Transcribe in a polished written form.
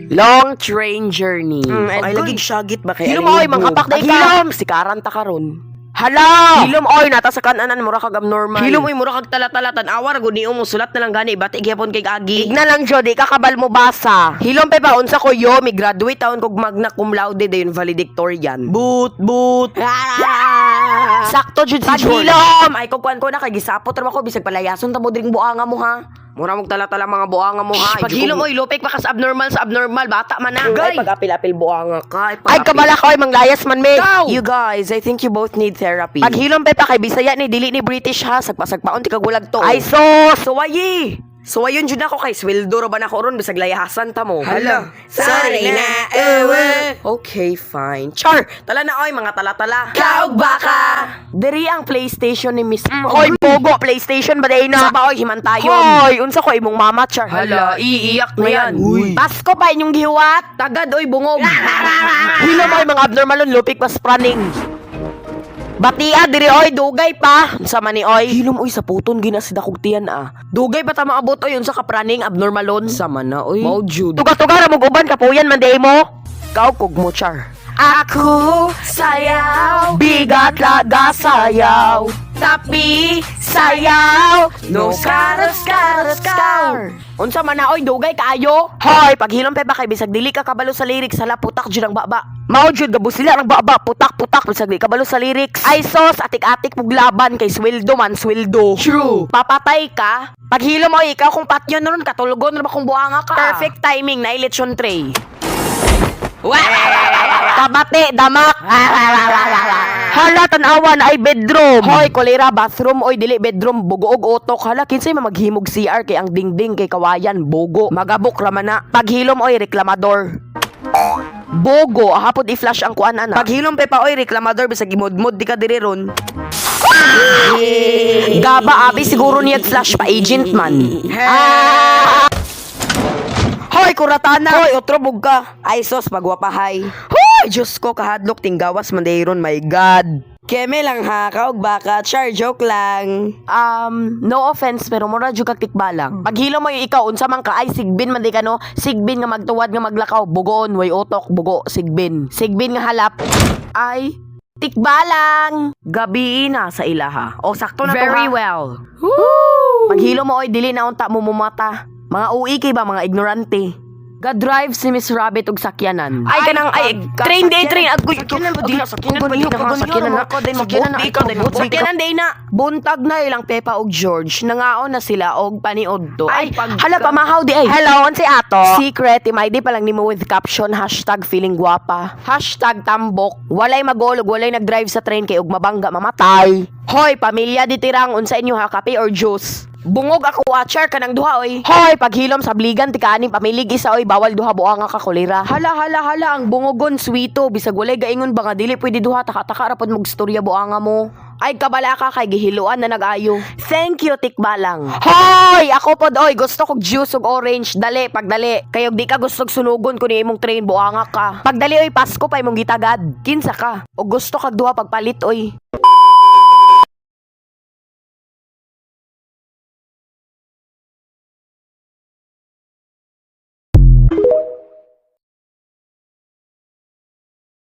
Long train journey. Ay lagig syagit ba kay Hilom oy, mga kapakday ka. Hilom, si Karanta karon. Hala! Hilom oy, nata sa kananan mura kag abnormal. Hilom oy mura kag tala-talatan awar gud niyo mo sulat na lang gani bati gyapon kay agi. Igna lang jud, di ka kabal mo basa. Hilom pe ba unsa ko yo, mi graduate taon kog magna cum laude dayon valedictorian. But Sakto jud si George. Hilom, ay kogkuan ko na kay gisapot ra ko bisag palayason ta mo dring buanga mo ha. Mura mong tala-tala mga buanga mo ha. Pag hilom oy lupek pa ka sa abnormal bata man na. Ay pag-apil-apil buanga ka. Ay kabala ko ay manglayas man me. You guys, I think you both need therapy. Pag hilom pe pa kay Bisaya ni dili ni British ha, sagpa-sagpaon ti kagulag to. Ay suwayi. Suwayon jud ako kay sweldo ra ba nako ron bisag layahasan ta mo. Hala. Sorry na. Okay, fine. Char, tala na oy mga tala-tala. Kaog baka. Diri ang PlayStation ni Miss. Oy, pogo PlayStation ba day na? Sa ba oy himantayon? Hoy, unsa ko imong mama char? Hala, iiyak na yan. Pasko pa inyong gihuwat. Tagad oy bungog. Hilom oy mga abnormalon lupik pas praning. Batia diri oy dugay pa. Unsa man ni oy? Hilom oy sa puton ginasdakog tiyan ah. Dugay pa ta maabot oy unsa ka praning abnormalon? Sa man na oy. Mawjud. Tuga-tuga ra mo uban kapuyan man day mo. Kaog mo char. Ako sayaw, bigat laga sayaw, tapi sayaw, no scar. Unsa man na oy dugay kaayo? Hoy, paghilom pe ba kay bisag dili ka kabalo sa lyrics hala putak jud ang baba. Mao jud gabus sila ang baba putak bisag di kabalo sa lyrics. Ay sos atik-atik puglaban kay sweldo man sweldo. True. Papatay ka. Paghilom mo ikaw kung patyon ron katulugon ra ba kung buanga ka. Perfect timing na election tray. Kabate, damak. Hala, tanawan ay bedroom. Hoy, kolera, bathroom. Oy, dili bedroom. Bugoog utok. Hala, kinsay maghimog CR kay ang dingding kay kawayan. Bogo. Magabok raman na. Paghilom, oy, reklamador. Bogo, hapod i-flash ang kuan ana. Paghilom pe pa oy, reklamador bisag imod-mod di ka diri ron. Gaba abi siguro niya flash pa agent man. Hoy, kuratana! Hoy, otrobog ka! Ay, sos, pagwapahay. Hoy, Diyos ko, kahadlok, tinggawas, mandayron, my God. Keme lang ha, kaog baka, char, joke lang. No offense, pero mura jud kag tikbalang. Paghilo mo yung ikaw, unsa man ka, ay, sigbin man di ka no, sigbin nga magtuwad nga maglakaw, bugoon, way utok, bugo, sigbin. Sigbin nga halap, ay, tikbalang. Gabi na sa ilaha. O, sakto na to ha. Very well. Woo! Paghilo mo, oy, dili na unta mo mumata. Mga uwi kay ba, mga ignorante. Ga-drive si Miss Rabbit og sakyanan. Ay kanang train agoy. Sakyanan day na. Buntag na ilang Pepa og George. Nangaon na sila og paniod to. Ay hala pamahaw di ay. Hello, si ato. Secret, ID pa lang nimo with caption #feelinggwapa. #tambok. Walay magolog, walay nag-drive sa train kay og mabangga mamatay. Hoy, pamilya ditirang unsa inyo ha, kape or juice? Bungog ako watcher kanang duha oy. Hoy, paghilom sa bligan ti kaning pamilig isa oy, bawal duha buanga ka kolera. Hala ang bungogon sweeto bisag walay gaingon ba nga dili pwede duha taka-taka ra pod mog storya buanga mo. Ay kabala ka kay gihiluan na nag-ayo. Thank you tikbalang. Hoy, ako pod oy gusto kog juice ug orange dali pagdali. Kayog di ka gusto sunugon kuno imong train buanga ka. Pagdali oy Pasko pa imong gitagad. Kinsa ka? O gusto kag duha pagpalit oy.